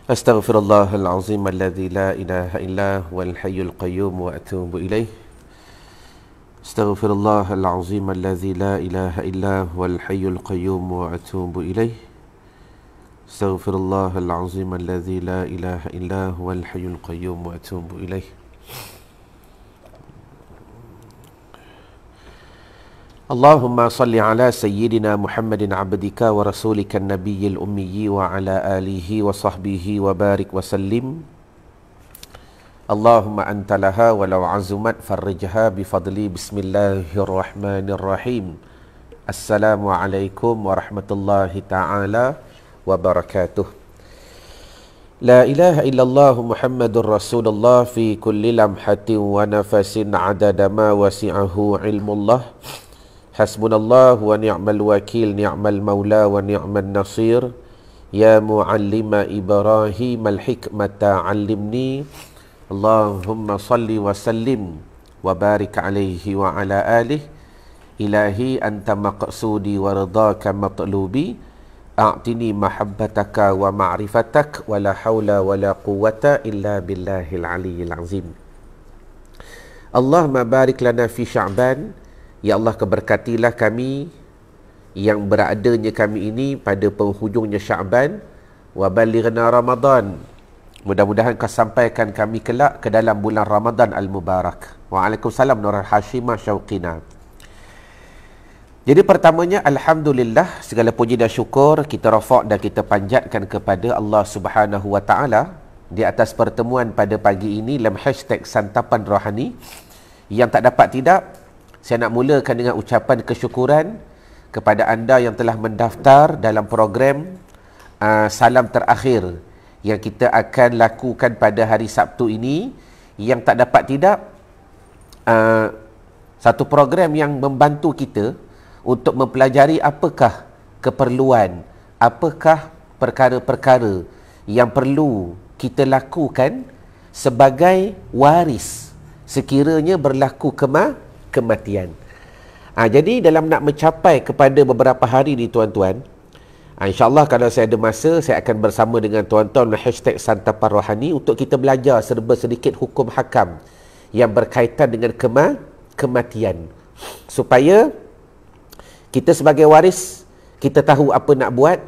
Astaghfirullahal azim alladzi la ilaha illa huwal hayyul qayyum wa atubu ilaih. Astaghfirullahal azim alladzi la ilaha illa huwal hayyul qayyum wa atubu ilaih. Astaghfirullahal azim alladzi la ilaha illa huwal hayyul qayyum wa atubu ilaih. Allahumma salli ala sayyidina Muhammadin abdika wa rasulika nabiyyil ummiyi wa ala alihi wa sahbihi wa barik wa sallim. Allahumma antalaha walau azumat farrijha bifadli. Bismillahirrahmanirrahim. Assalamualaikum warahmatullahi ta'ala wabarakatuh. La ilaha illallah Muhammadur Rasulullah fi kulli lamhatin wa nafasin adada ma wasi'ahu ilmullah. Hasbunallah wa ni'mal wakil, ni'mal maula wa ni'mal nasir. Ya muallima Ibrahim al-hikmata 'allimni. Allahumma salli wa sallim wa barik alaihi wa ala alihi. Ilahi anta maqsudi wa ridhaka matlubi. A'tini mahabbataka wa ma'rifatak wa la hawla wa la quwwata illa billahil aliyyil azim. Allahumma barik lana fi Sya'ban. Ya Allah, keberkatilah kami yang beradanya kami ini pada penghujungnya Sya'ban. Wa balighna Ramadan. Mudah-mudahan kau sampaikan kami kelak ke dalam bulan Ramadan Al-Mubarak. Waalaikumsalam Nur Hashimah Syauqina. Jadi pertamanya, Alhamdulillah, segala puji dan syukur kita rafak dan kita panjatkan kepada Allah Subhanahu Wa Ta'ala di atas pertemuan pada pagi ini dalam hashtag Santapan Rohani. Yang tak dapat tidak, saya nak mulakan dengan ucapan kesyukuran kepada anda yang telah mendaftar dalam program Salam Terakhir yang kita akan lakukan pada hari Sabtu ini. Yang tak dapat tidak, satu program yang membantu kita untuk mempelajari apakah keperluan, apakah perkara-perkara yang perlu kita lakukan sebagai waris sekiranya berlaku kematian. Jadi dalam nak mencapai kepada beberapa hari ni tuan-tuan, insyaAllah kalau saya ada masa, saya akan bersama dengan tuan-tuan hashtag Santapan Rohani untuk kita belajar serba sedikit hukum hakam yang berkaitan dengan kematian, supaya kita sebagai waris, kita tahu apa nak buat.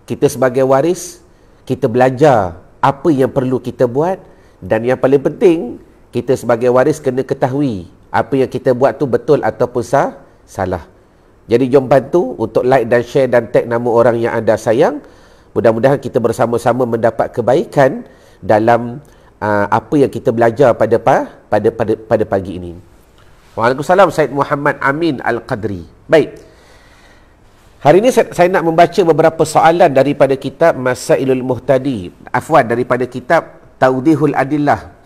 Kita sebagai waris, kita belajar apa yang perlu kita buat. Dan yang paling penting, kita sebagai waris kena ketahui apa yang kita buat tu betul ataupun salah. Jadi jom bantu untuk like dan share dan tag nama orang yang anda sayang. Mudah-mudahan kita bersama-sama mendapat kebaikan dalam apa yang kita belajar pada pagi ini. Waalaikumsalam Said Muhammad Amin Al-Qadri. Baik. Hari ini saya nak membaca beberapa soalan daripada kitab Masailul Muhtadi. Daripada kitab Tawdihul Adillah.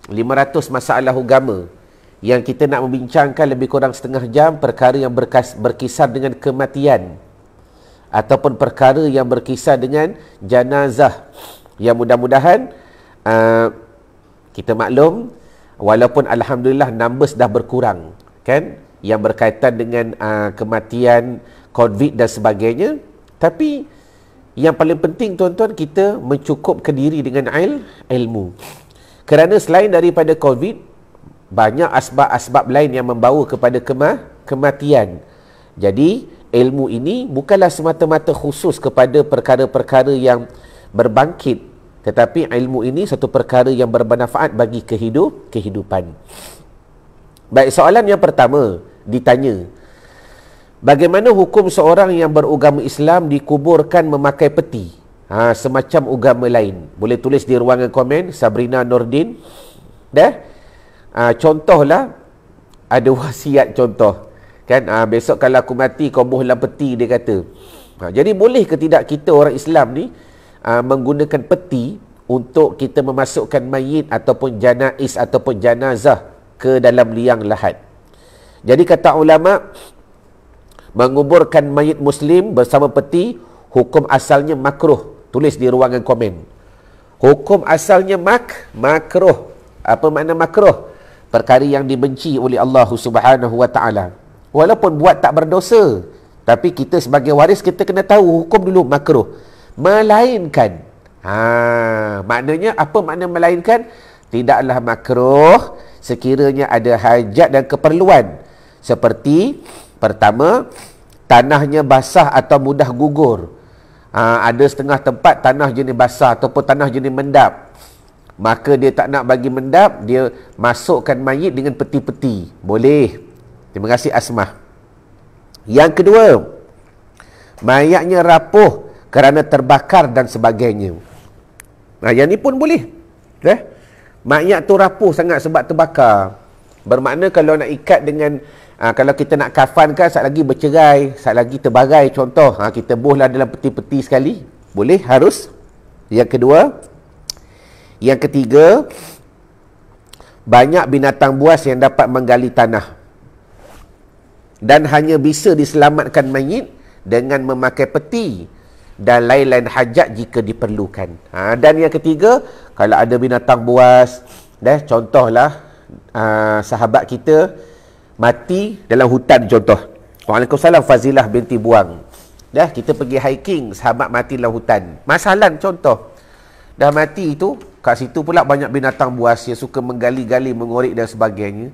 500 masalah agama. Yang kita nak membincangkan lebih kurang setengah jam perkara yang berkisar dengan kematian ataupun perkara yang berkisar dengan janazah. Yang mudah-mudahan kita maklum, walaupun Alhamdulillah numbers dah berkurang, kan, yang berkaitan dengan kematian, COVID dan sebagainya. Tapi yang paling penting tuan-tuan, kita mencukupkan diri dengan ilmu. Kerana selain daripada COVID, banyak asbab-asbab lain yang membawa kepada kematian. Jadi, ilmu ini bukanlah semata-mata khusus kepada perkara-perkara yang berbangkit, tetapi ilmu ini satu perkara yang bermanfaat bagi kehidupan. Baik, soalan yang pertama ditanya, bagaimana hukum seorang yang beragama Islam dikuburkan memakai peti? Semacam agama lain. Boleh tulis di ruangan komen, Sabrina Nordin. Contohlah, ada wasiat contoh, kan, besok kalau aku mati kau buh dalam peti, dia kata. Jadi boleh ke tidak kita orang Islam ni menggunakan peti untuk kita memasukkan mayit ataupun janaiz ataupun janazah ke dalam liang lahat? Jadi kata ulama, menguburkan mayit muslim bersama peti, hukum asalnya makruh. Tulis di ruangan komen. Hukum asalnya makruh. Apa makna makruh? Perkara yang dibenci oleh Allah Subhanahu Wa Ta'ala. Walaupun buat tak berdosa, tapi kita sebagai waris, kita kena tahu hukum dulu makruh. Melainkan Maknanya apa makna melainkan? Tidaklah makruh sekiranya ada hajat dan keperluan. Seperti pertama, tanahnya basah atau mudah gugur. Ada setengah tempat tanah jenis basah ataupun tanah jenis mendap. Maka dia tak nak bagi mendap, dia masukkan mayit dengan peti-peti. Boleh. Terima kasih Asmah. Yang kedua, mayatnya rapuh kerana terbakar dan sebagainya. Yang ni pun boleh. Mayat tu rapuh sangat sebab terbakar. Bermakna kalau nak ikat dengan kalau kita nak kafan kan, sat lagi bercerai, sat lagi terbarai contoh, kita buhlah dalam peti-peti sekali. Boleh, harus. Yang kedua. Yang ketiga, banyak binatang buas yang dapat menggali tanah dan hanya bisa diselamatkan mayit dengan memakai peti dan lain-lain hajat jika diperlukan. Dan yang ketiga, kalau ada binatang buas, contohlah sahabat kita mati dalam hutan contoh. Waalaikumsalam Fazilah binti Buang. Kita pergi hiking, sahabat mati dalam hutan. Masalah contoh. Dah mati itu, kat situ pula banyak binatang buas yang suka menggali-gali, mengorek dan sebagainya.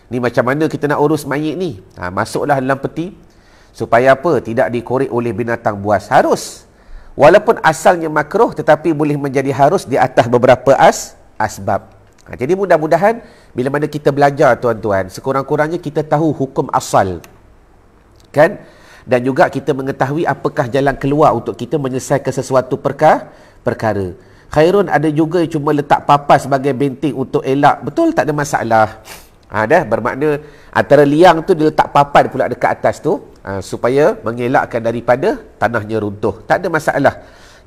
Ni macam mana kita nak urus mayit ni? Masuklah dalam peti. Supaya apa? Tidak dikorek oleh binatang buas. Harus. Walaupun asalnya makruh, tetapi boleh menjadi harus di atas beberapa asbab. Jadi mudah-mudahan, bila mana kita belajar tuan-tuan, sekurang-kurangnya kita tahu hukum asal. Kan? Dan juga kita mengetahui apakah jalan keluar untuk kita menyelesaikan sesuatu perkara. Khairun ada juga yang cuma letak papas sebagai benteng untuk elak. Betul, tak ada masalah. Bermakna antara liang tu dia letak papan pula dekat atas tu, supaya mengelakkan daripada tanahnya runtuh. Tak ada masalah.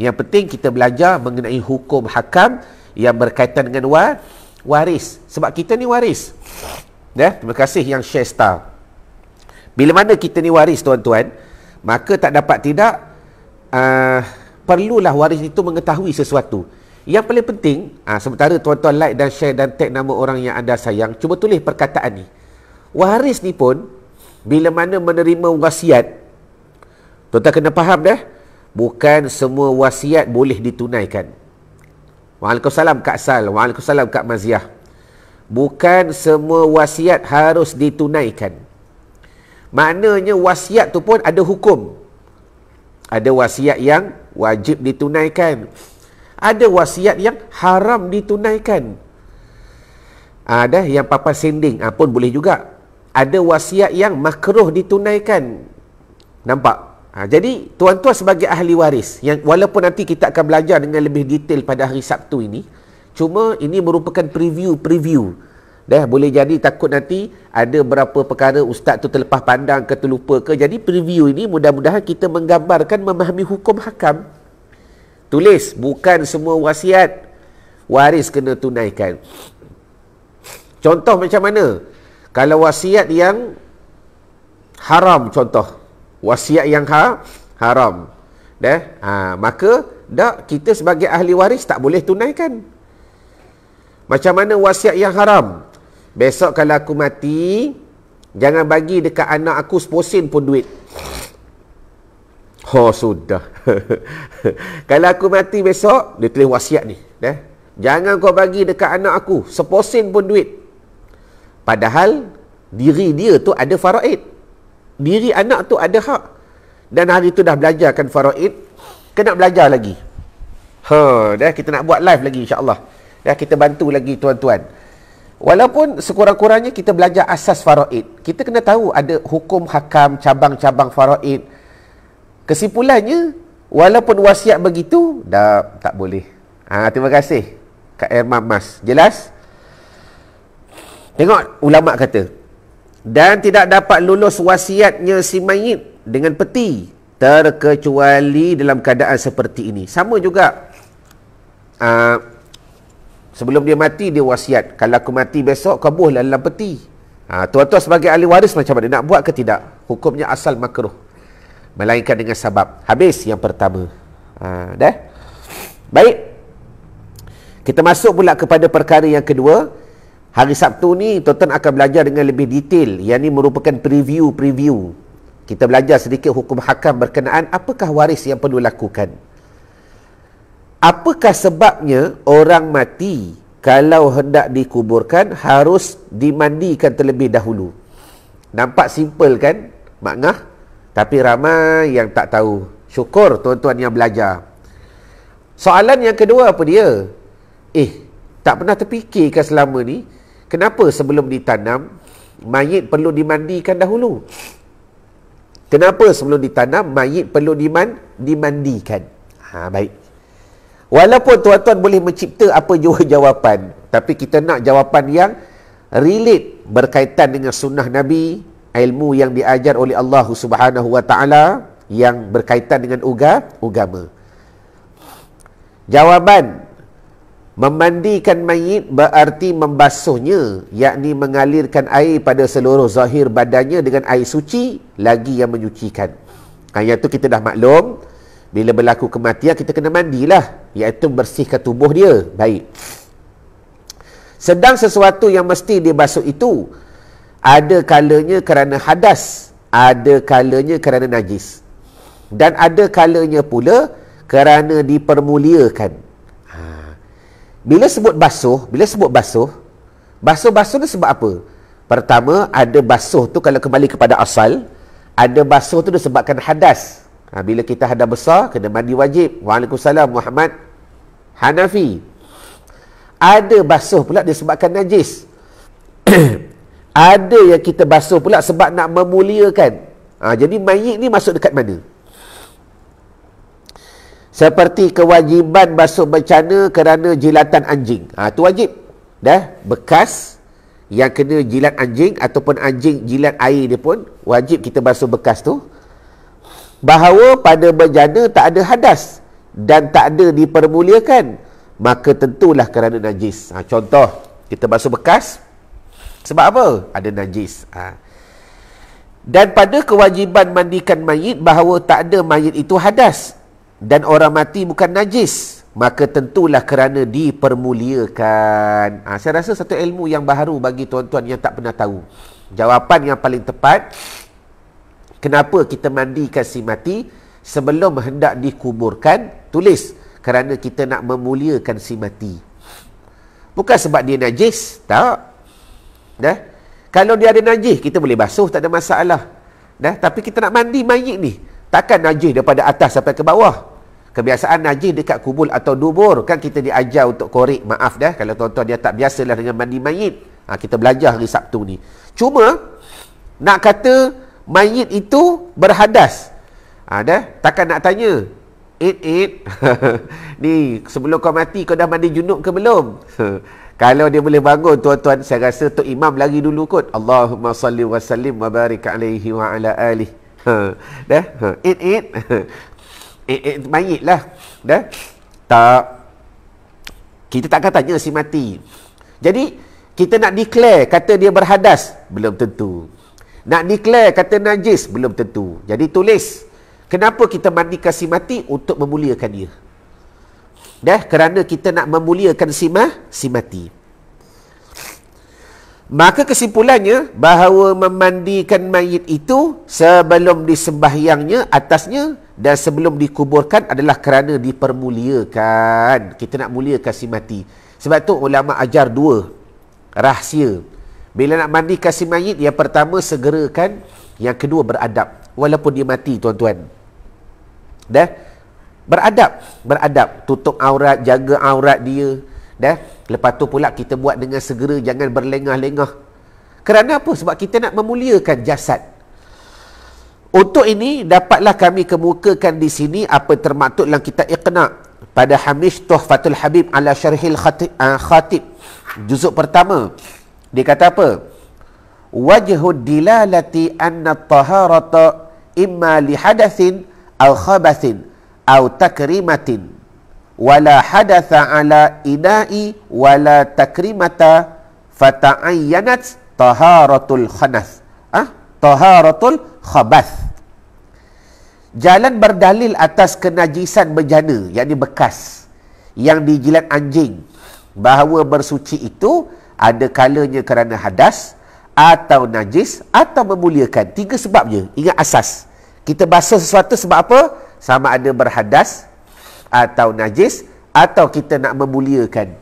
Yang penting kita belajar mengenai hukum hakam yang berkaitan dengan waris. Sebab kita ni waris. Terima kasih yang share star. Bila mana kita ni waris tuan-tuan, maka tak dapat tidak perlulah waris itu mengetahui sesuatu. Yang paling penting, sementara tuan-tuan like dan share dan tag nama orang yang anda sayang, cuba tulis perkataan ni. Waris ni pun, bila mana menerima wasiat, tuan-tuan kena faham bukan semua wasiat boleh ditunaikan. Waalaikumsalam Kak Sal, waalaikumsalam Kak Maziah. Bukan semua wasiat harus ditunaikan. Maknanya wasiat tu pun ada hukum. Ada wasiat yang wajib ditunaikan. Ada wasiat yang haram ditunaikan. Ada yang papan sending pun boleh juga. Ada wasiat yang makruh ditunaikan. Nampak? Jadi tuan-tuan sebagai ahli waris, yang walaupun nanti kita akan belajar dengan lebih detail pada hari Sabtu ini, cuma ini merupakan preview. Boleh jadi takut nanti ada berapa perkara ustaz tu terlepas pandang ke terlupa ke. Jadi preview ini mudah-mudahan kita menggambarkan, memahami hukum hakam. Tulis, bukan semua wasiat waris kena tunaikan. Contoh macam mana? Kalau wasiat yang haram contoh. Wasiat yang haram. Maka kita sebagai ahli waris tak boleh tunaikan. Macam mana wasiat yang haram? Besok kalau aku mati, jangan bagi dekat anak aku seposen pun duit. Sudah. Kalau aku mati besok, dia tulis wasiat ni. Jangan kau bagi dekat anak aku seposen pun duit. Padahal diri dia tu ada faraid. Diri anak tu ada hak. Dan hari tu dah belajarkan faraid, kena belajar lagi. Kita nak buat live lagi insya-Allah. Kita bantu lagi tuan-tuan. Walaupun sekurang-kurangnya kita belajar asas faraid. Kita kena tahu ada hukum hakam, cabang-cabang faraid. Kesimpulannya, walaupun wasiat begitu, tak boleh. Terima kasih Kak Erman Mas. Jelas? Tengok ulama kata, dan tidak dapat lulus wasiatnya si mayit dengan peti, terkecuali dalam keadaan seperti ini. Sama juga. Sebelum dia mati, dia wasiat, kalau aku mati besok, kau buhlah dalam peti. Tuan-tuan sebagai ahli waris macam mana? Nak buat ke tidak? Hukumnya asal makruh, melainkan dengan sabab. Habis yang pertama. Baik. Kita masuk pula kepada perkara yang kedua. Hari Sabtu ni tuan-tuan akan belajar dengan lebih detail. Yang ni merupakan preview. Kita belajar sedikit hukum hakam berkenaan apakah waris yang perlu lakukan. Apakah sebabnya orang mati kalau hendak dikuburkan harus dimandikan terlebih dahulu? Nampak simple kan makna? Tapi ramai yang tak tahu. Syukur tuan-tuan yang belajar. Soalan yang kedua apa dia? Tak pernah terfikirkan selama ni, kenapa sebelum ditanam mayit perlu dimandikan dahulu? Kenapa sebelum ditanam mayit perlu dimandikan? Baik. Walaupun tuan-tuan boleh mencipta apa jua jawapan, tapi kita nak jawapan yang relate, berkaitan dengan sunnah Nabi, ilmu yang diajar oleh Allah Subhanahu Wa Taala yang berkaitan dengan agama. Jawaban, memandikan mayit berarti membasuhnya, yakni mengalirkan air pada seluruh zahir badannya dengan air suci lagi yang menyucikan. Yang tu kita dah maklum, bila berlaku kematian kita kena mandilah, iaitu bersihkan tubuh dia. Baik. Sedang sesuatu yang mesti dibasuh itu ada kalanya kerana hadas, ada kalanya kerana najis, dan ada kalanya pula kerana dipermuliakan. Bila sebut basuh, basuh ni sebab apa? Pertama, ada basuh tu kalau kembali kepada asal, ada basuh tu disebabkan hadas. Bila kita hadas besar, kena mandi wajib. Waalaikumsalam Muhammad Hanafi. Ada basuh pula disebabkan najis. Ada yang kita basuh pula sebab nak memuliakan. Jadi mayit ni masuk dekat mana? Seperti kewajiban basuh bencana kerana jilatan anjing. Itu wajib. Bekas yang kena jilat anjing ataupun anjing jilat air dia pun wajib kita basuh bekas tu. Bahawa pada bencana tak ada hadas dan tak ada dipermuliakan, maka tentulah kerana najis. Contoh, kita basuh bekas sebab apa? Ada najis. Dan pada kewajiban mandikan mayit, bahawa tak ada mayit itu hadas dan orang mati bukan najis, maka tentulah kerana dipermuliakan. Saya rasa satu ilmu yang baru bagi tuan-tuan yang tak pernah tahu. Jawapan yang paling tepat, kenapa kita mandikan si mati sebelum hendak dikuburkan, tulis kerana kita nak memuliakan si mati. Bukan sebab dia najis, tak. Kalau dia ada najis, kita boleh basuh, tak ada masalah. Tapi kita nak mandi mayit ni, takkan najis daripada atas sampai ke bawah. Kebiasaan najis dekat kubur atau dubur, kan kita diajar untuk korek. Maaf kalau tuan-tuan dia tak biasalah dengan mandi mayit. Kita belajar hari Sabtu ni. Cuma nak kata mayit itu berhadas, takkan nak tanya, ni sebelum kau mati kau dah mandi junub ke belum? Kalau dia boleh bangun, tuan-tuan, saya rasa Tok Imam lagi dulu kot. Allahumma salli wa sallim wa barik alaihi wa ala alihi. Mayit lah. Tak. Kita takkan tanya si mati. Jadi, kita nak declare kata dia berhadas, belum tentu. Nak declare kata najis, belum tentu. Jadi tulis, kenapa kita mandikan si mati? Untuk memuliakan dia. Kerana kita nak memuliakan si mati. Maka kesimpulannya, bahawa memandikan mayit itu sebelum disembahyangnya atasnya dan sebelum dikuburkan adalah kerana dipermuliakan. Kita nak muliakan si mati. Sebab tu ulama ajar dua rahsia. Bila nak mandikan si mayit, yang pertama segerakan, yang kedua beradab. Walaupun dia mati, tuan-tuan. Beradab. Tutup aurat, jaga aurat dia. Lepas tu pula kita buat dengan segera, jangan berlengah-lengah. Kerana apa? Sebab kita nak memuliakan jasad. Untuk ini, dapatlah kami kemukakan di sini apa termaktub dalam kitab Iqna' pada Hamish Tuhfatul Habib ala Syarhil Khatib, juzuk pertama. Dia kata apa? Wajhud dilalati anna taharata imma li hadathin aw khabathin aw takrimatin wala hadatha ala ina'i wala takrimata fata'ayyanat taharatul khanas. Taharatul khabath. Jalan berdalil atas kenajisan bejana, yakni bekas yang dijilat anjing, bahawa bersuci itu ada kalanya kerana hadas atau najis atau memuliakan. Tiga sebab je. Ingat asas. Kita basuh sesuatu sebab apa? Sama ada berhadas atau najis atau kita nak memuliakan.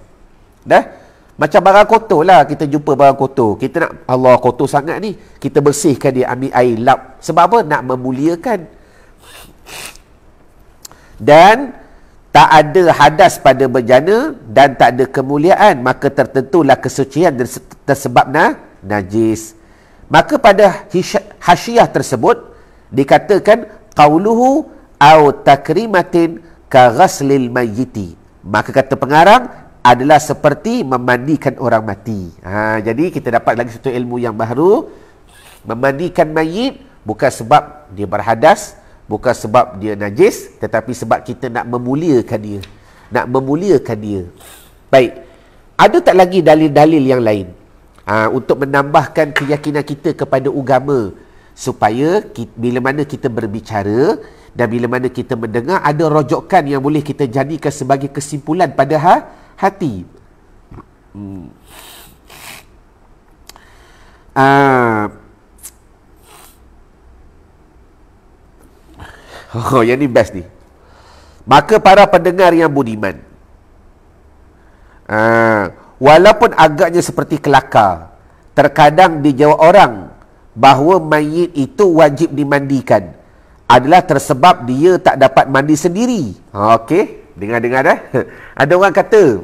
Dah? Macam barang kotor lah, kita jumpa barang kotor. Kita nak, Allah kotor sangat ni, kita bersihkan dia, ambil air, lap. Sebab apa? Nak memuliakan. Dan tak ada hadas pada bejana dan tak ada kemuliaan, maka tertentulah kesucian tersebab najis. Maka pada hasyiah tersebut dikatakan qauluhu au takrimatin ka ghaslil mayyiti. Maka kata pengarang adalah seperti memandikan orang mati. Jadi kita dapat lagi satu ilmu yang baru. Memandikan mayit bukan sebab dia berhadas, bukan sebab dia najis, tetapi sebab kita nak memuliakan dia. Nak memuliakan dia. Baik. Ada tak lagi dalil-dalil yang lain? Untuk menambahkan keyakinan kita kepada agama, supaya bila mana kita berbicara dan bila mana kita mendengar, ada rojokan yang boleh kita jadikan sebagai kesimpulan pada hati. Yang ni best ni. Maka para pendengar yang budiman, walaupun agaknya seperti kelakar, terkadang dijawab orang bahawa mayit itu wajib dimandikan adalah tersebab dia tak dapat mandi sendiri. Okey, dengar-dengar dah. Ada orang kata,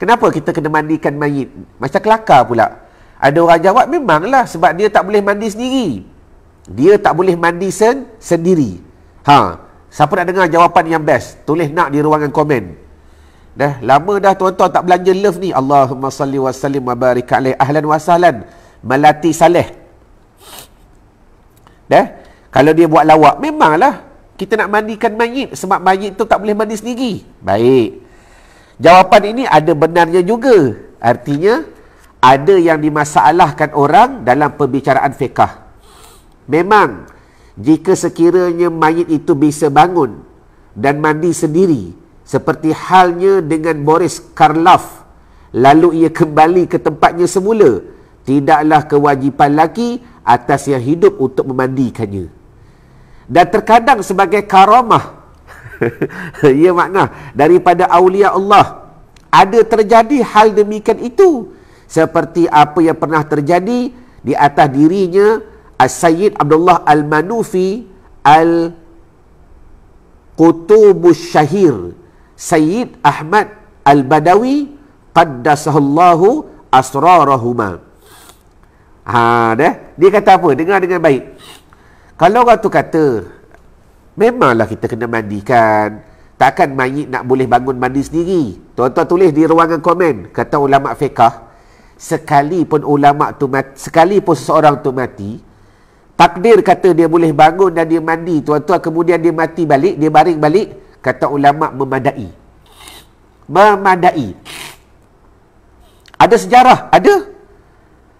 kenapa kita kena mandikan mayit? Macam kelakar pula. Ada orang jawab, memanglah sebab dia tak boleh mandi sendiri. Dia tak boleh mandi sendiri. Siapa nak dengar jawapan yang best? Tulis nak di ruangan komen. Dah lama dah tuan-tuan tak belanja love ni. Allahumma salli wa sallim wa barik alaih. Ahlan wa sahlan Melati Saleh. Dah, kalau dia buat lawak, memanglah kita nak mandikan mayit sebab mayit tu tak boleh mandi sendiri. Baik. Jawapan ini ada benarnya juga. Artinya ada yang dimasalahkan orang dalam perbicaraan fiqh. Memang jika sekiranya mayit itu bisa bangun dan mandi sendiri, seperti halnya dengan Boris Karloff, lalu ia kembali ke tempatnya semula, tidaklah kewajipan lagi atas yang hidup untuk memandikannya. Dan terkadang sebagai karamah, ia makna daripada awliya Allah, ada terjadi hal demikian itu, seperti apa yang pernah terjadi di atas dirinya As-Sayyid Abdullah Al-Manufi Al-Qutubus Syahir, Sayyid Ahmad Al-Badawi Qaddasahallahu asrarahuma. Dia kata apa? Dengar dengan baik. Kalau orang tu kata, memanglah kita kena mandikan, takkan mayit nak boleh bangun mandi sendiri. Tuan-tuan tulis di ruangan komen, kata ulama fiqh, sekalipun seseorang tu mati, takdir kata dia boleh bangun dan dia mandi, tuan-tuan, kemudian dia mati balik, dia baring balik, kata ulama memadai. Memadai. Ada sejarah,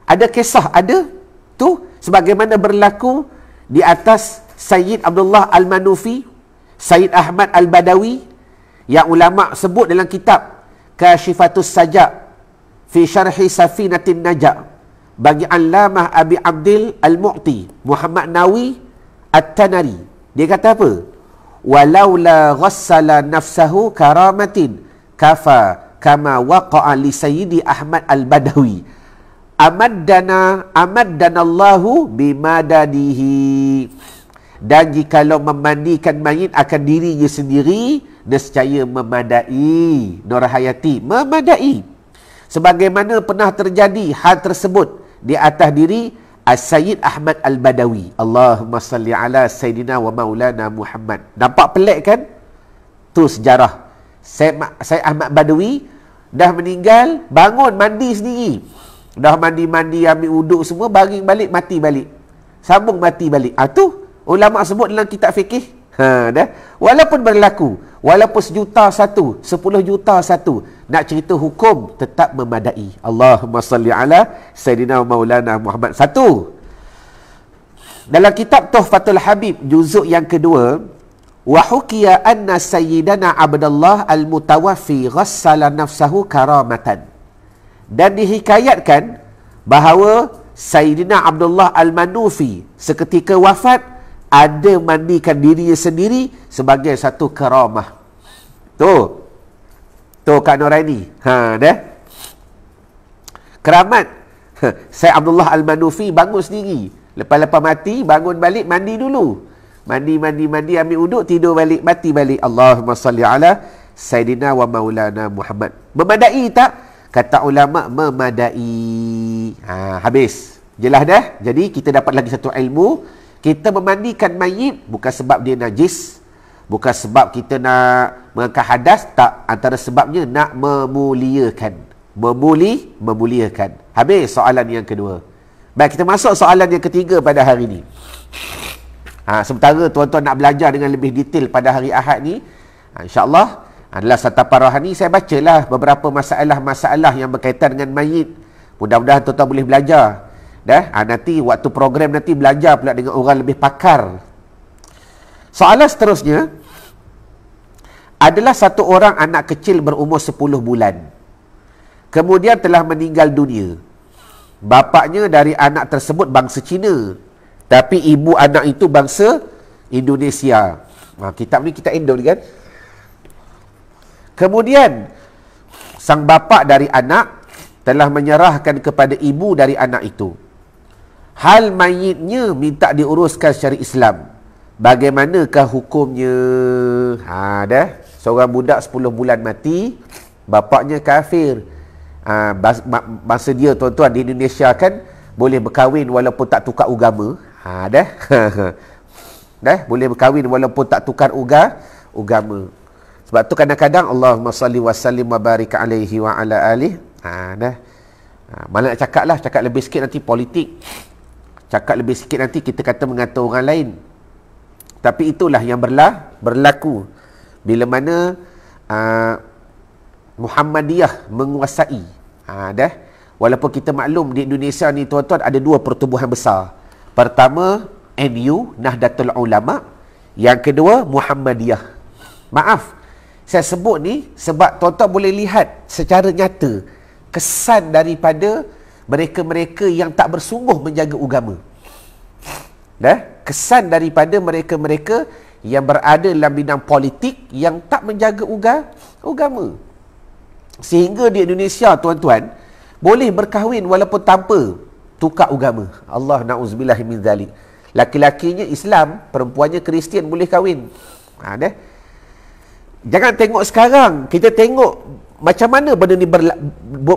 ada kisah, ada tu sebagaimana berlaku di atas Sayyid Abdullah Al-Manufi, Sayyid Ahmad Al-Badawi, yang ulama sebut dalam kitab Kashifatus Sajak fi Syarhi Safinatin Najak bagi Allamah Abi Abdil Al-Mu'ti Muhammad Nawi At-Tanari. Dia kata apa? Walaula ghassala nafsahu karamatin kafa kama waqa'a li Sayyidi Ahmad Al-Badawi amaddana Allahu bimadadihi. Dan jikalau memandikan mayit akan dirinya sendiri, nescaya memadai. Nur Hayati, memadai. Sebagaimana pernah terjadi hal tersebut di atas diri As-Sayyid Ahmad Al-Badawi. Allahumma salli ala Sayyidina wa maulana Muhammad. Nampak pelik kan? Tu sejarah. Sayyid Ahmad Badawi dah meninggal, bangun mandi sendiri. Dah mandi-mandi, ambil wuduk semua, baring balik, mati balik. Sambung mati balik. Tu ulama sebut dalam kitab fikih. Dah. Walaupun berlaku, walaupun 1,000,000 satu, 10 juta satu, nak cerita hukum tetap memadai. Allahumma salli ala Sayyidina Maulana Muhammad. Satu, dalam kitab Tuhfatul Habib juzuk yang kedua, wa hukiya anna Sayyidana Abdullah Al-Mutawaffi ghassala nafsahu karamatan. Dan dihikayatkan bahawa Sayyidina Abdullah Al-Manufi seketika wafat ada mandikan dirinya sendiri sebagai satu karamah. Tu, Tu Kak Noraini. Dah. Keramat. Syekh Abdullah Al-Manufi bangun sendiri. Lepas-lepas mati, bangun balik, mandi dulu. Mandi, ambil uduk, tidur balik, mati balik. Allahumma salli ala Sayyidina wa Maulana Muhammad. Memadai tak? Kata ulama, memadai. Habis. Jelas dah? Jadi, kita dapat lagi satu ilmu. Kita memandikan mayit bukan sebab dia najis. Bukan sebab kita nak mengangkat hadas. Tak. Antara sebabnya nak memuliakan. Memuliakan. Habis soalan yang kedua. Baik, kita masuk soalan yang ketiga pada hari ini. Sementara tuan-tuan nak belajar dengan lebih detail pada hari Ahad ni, insya-Allah adalah Satapan Rohani, saya bacalah beberapa masalah-masalah yang berkaitan dengan mayit. Mudah-mudahan tuan-tuan boleh belajar. Nanti waktu program nanti belajar pula dengan orang lebih pakar. Soalan seterusnya adalah satu orang anak kecil berumur 10 bulan. Kemudian telah meninggal dunia. Bapaknya dari anak tersebut bangsa Cina, tapi ibu anak itu bangsa Indonesia. Kitab ni kitab Indo kan. Kemudian sang bapa dari anak telah menyerahkan kepada ibu dari anak itu. Hal mayitnya minta diuruskan secara Islam. Bagaimanakah hukumnya? Dah. Seorang budak 10 bulan mati, bapaknya kafir. Masa dia tuan-tuan di Indonesia kan boleh berkahwin walaupun tak tukar agama. Dah. Dah, boleh berkahwin walaupun tak tukar agama. Sebab tu kadang-kadang Allahumma salli wa sallim wa barik alaihi wa ala alihi. Dah. Mana nak cakap lebih sikit nanti politik. Cakap lebih sikit nanti kita kata mengata orang lain. Tapi itulah yang berlaku bila mana Muhammadiyah menguasai. Dah. Walaupun kita maklum di Indonesia ni tuan-tuan ada dua pertubuhan besar. Pertama NU, Nahdlatul Ulama. Yang kedua Muhammadiyah. Maaf, saya sebut ni sebab tuan-tuan boleh lihat secara nyata kesan daripada mereka-mereka yang tak bersungguh menjaga agama. Dah? Kesan daripada mereka-mereka yang berada dalam bidang politik yang tak menjaga agama. Sehingga di Indonesia tuan-tuan boleh berkahwin walaupun tanpa tukar agama. Allah na'uzubillah min zalik. Laki-lakinya Islam, perempuannya Kristian boleh kahwin. Dah. Jangan tengok sekarang, kita tengok macam mana benda ni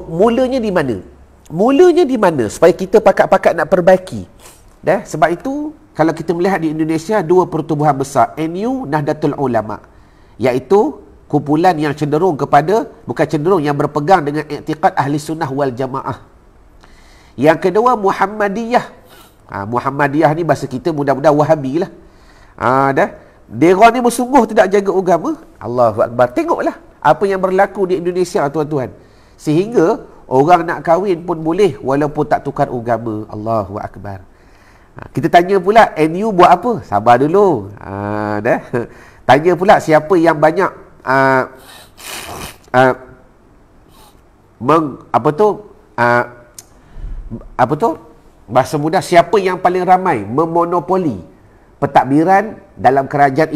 mulanya di mana? Mulanya di mana supaya kita pakat-pakat nak perbaiki. Dah, sebab itu kalau kita melihat di Indonesia dua pertubuhan besar, NU, Nahdlatul Ulama, iaitu kumpulan yang cenderung kepada, bukan cenderung, yang berpegang dengan i'tiqad ahli sunnah wal jamaah. Yang kedua Muhammadiyah. Muhammadiyah ni bahasa kita mudah-mudahan Wahabi lah. Dah. Mereka ni bersungguh tidak jaga agama. Allahu Akbar. Tengoklah apa yang berlaku di Indonesia tuan-tuan. Sehingga orang nak kahwin pun boleh walaupun tak tukar agama. Allahu Akbar. Kita tanya pula NU buat apa? Sabar dulu. Dah. Tanya pula siapa yang banyak bahasa mudah, siapa yang paling ramai memonopoli pentadbiran dalam kerajaan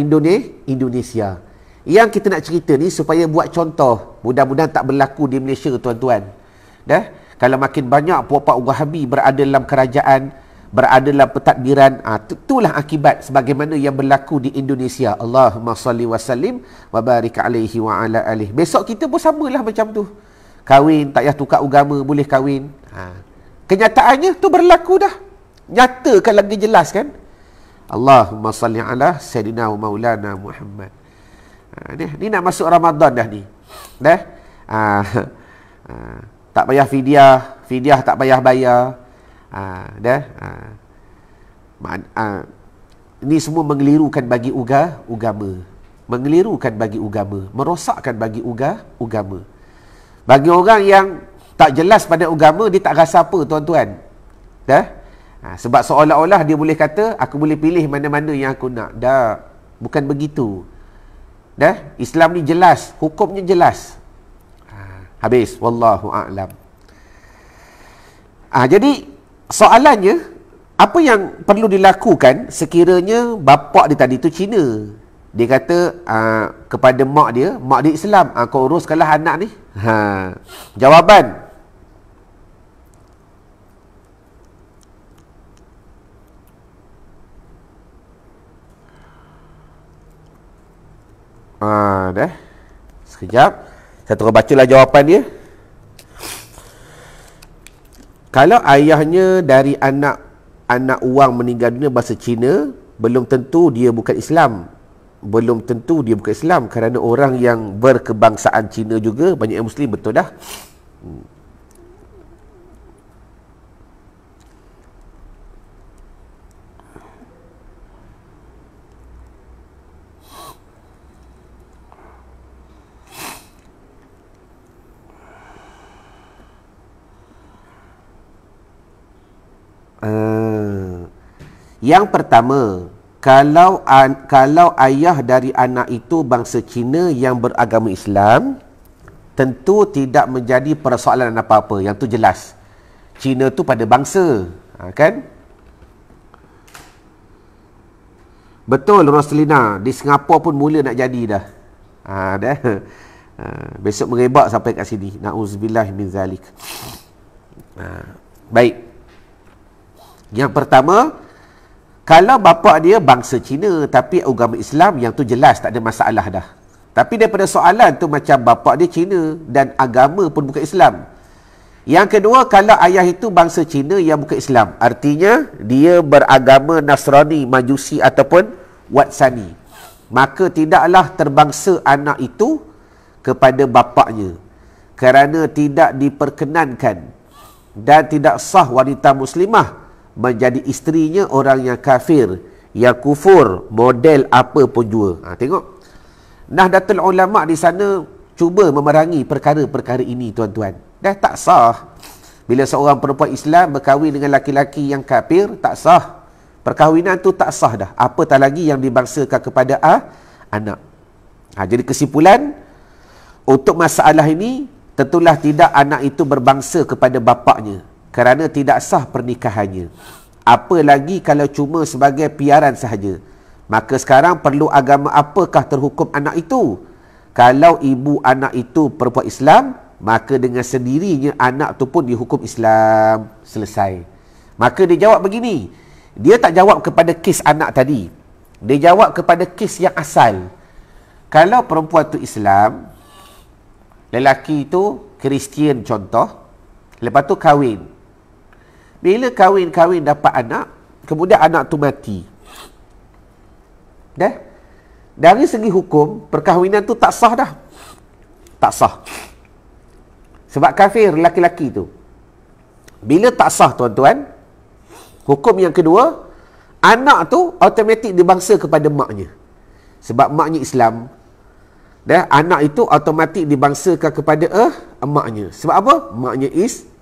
Indonesia. Yang kita nak cerita ni supaya buat contoh. Mudah-mudahan tak berlaku di Malaysia tuan-tuan. Dah? Kalau makin banyak puak-puak Wahabi berada dalam kerajaan, berada dalam pentadbiran, itulah akibat sebagaimana yang berlaku di Indonesia. Allahumma salli wa sallim wa barik alaihi wa ala alihi. Besok kita pun samalah macam tu. Kahwin, tak payah tukar agama, boleh kahwin. Kenyataannya tu berlaku dah. Nyata kan, lagi jelas kan? Allahumma salli ala Sayyidina wa Maulana Muhammad. Ni nak masuk Ramadan dah ni. Dah? Tak payah fidyah tak payah bayar. Dah? Ini semua mengelirukan bagi agama. Mengelirukan bagi agama. Merosakkan bagi agama. Bagi orang yang tak jelas pada agama, dia tak rasa apa tuan-tuan. Dah? Sebab seolah-olah dia boleh kata, aku boleh pilih mana-mana yang aku nak. Dah, bukan begitu. Dah, Islam ni jelas, hukumnya jelas. Habis, wallahu a'lam. Jadi soalannya, apa yang perlu dilakukan sekiranya bapa dia tadi tu Cina, Dia kata kepada mak dia Islam, kau uruskanlah anak ni. Jawaban, dah. Sekejap, saya terus bacalah jawapan dia. Kalau ayahnya dari anak uang meninggal dunia bahasa Cina, belum tentu dia bukan Islam. Belum tentu dia bukan Islam, kerana orang yang berkebangsaan Cina juga banyak yang Muslim, betul dah. Yang pertama, kalau ayah dari anak itu bangsa Cina yang beragama Islam, tentu tidak menjadi persoalan apa-apa. Yang tu jelas. Cina tu pada bangsa, kan? Betul Roslina, di Singapura pun mula nak jadi dah. Dah. Besok merebak sampai kat sini. Na'udzubillah min zalik. Baik. Yang pertama, kalau bapa dia bangsa Cina tapi agama Islam, yang tu jelas tak ada masalah dah. Tapi daripada soalan tu macam bapa dia Cina dan agama pun bukan Islam. Yang kedua, kalau ayah itu bangsa Cina yang bukan Islam, artinya dia beragama Nasrani, Majusi ataupun Watsani, maka tidaklah terbangsa anak itu kepada bapaknya, kerana tidak diperkenankan dan tidak sah wanita muslimah menjadi isterinya orang yang kafir, yang kufur, model apa pun jua. Tengok, Nahdlatul Ulama di sana cuba memerangi perkara-perkara ini, tuan-tuan. Dah tak sah. Bila seorang perempuan Islam berkahwin dengan laki-laki yang kafir, tak sah. Perkahwinan tu tak sah dah. Apatah lagi yang dibangsakan kepada anak. Jadi kesimpulan, untuk masalah ini, tentulah tidak anak itu berbangsa kepada bapaknya, kerana tidak sah pernikahannya. Apa lagi kalau cuma sebagai piaran sahaja. Maka sekarang perlu agama apakah terhukum anak itu? Kalau ibu anak itu perempuan Islam, maka dengan sendirinya anak tu pun dihukum Islam. Selesai. Maka dia jawab begini. Dia tak jawab kepada kes anak tadi. Dia jawab kepada kes yang asal. Kalau perempuan tu Islam, lelaki itu Kristian contoh, lepas tu kahwin. Bila kahwin dapat anak, kemudian anak tu mati. Dah? Dari segi hukum, perkahwinan tu tak sah dah. Tak sah. Sebab kafir lelaki-lelaki tu. Bila tak sah, tuan-tuan, hukum yang kedua, anak tu automatik dibangsa kepada maknya. Sebab maknya Islam. Dah, anak itu automatik dibangsakan kepada emaknya. Sebab apa? Maknya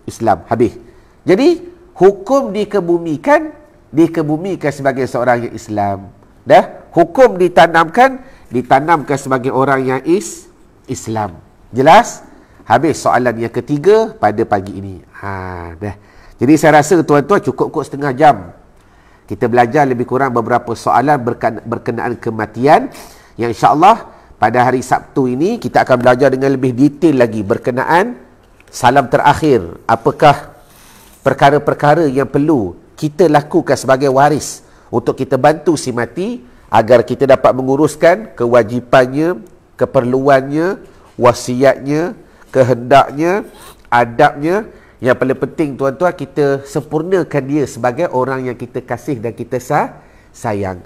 Islam. Habis. Jadi, hukum dikebumikan sebagai seorang yang Islam. Dah, hukum ditanamkan sebagai orang yang Islam. Jelas? Habis soalan yang ketiga pada pagi ini. Dah. Jadi saya rasa tuan-tuan cukup setengah jam. Kita belajar lebih kurang beberapa soalan berkenaan kematian, yang insya-Allah pada hari Sabtu ini kita akan belajar dengan lebih detail lagi berkenaan salam terakhir. Apakah perkara-perkara yang perlu kita lakukan sebagai waris untuk kita bantu si mati agar kita dapat menguruskan kewajipannya, keperluannya, wasiatnya, kehendaknya, adabnya. Yang paling penting, tuan-tuan, kita sempurnakan dia sebagai orang yang kita kasih dan kita sayang.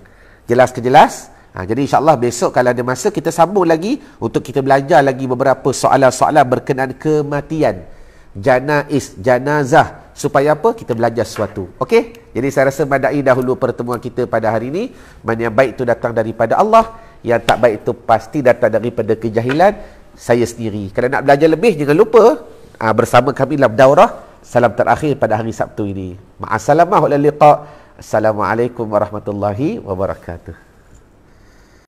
Jelas ke jelas? Jadi insyaAllah besok kalau ada masa kita sambung lagi untuk kita belajar lagi beberapa soalan-soalan berkenaan kematian, janazah, supaya apa? Kita belajar sesuatu. Okey? Jadi saya rasa madai dahulu pertemuan kita pada hari ini. Mana yang baik itu datang daripada Allah, yang tak baik itu pasti datang daripada kejahilan saya sendiri. Kalau nak belajar lebih, jangan lupa bersama kami dalam daurah salam terakhir pada hari Sabtu ini. Ma'assalamah wa liqa. Assalamualaikum warahmatullahi wabarakatuh.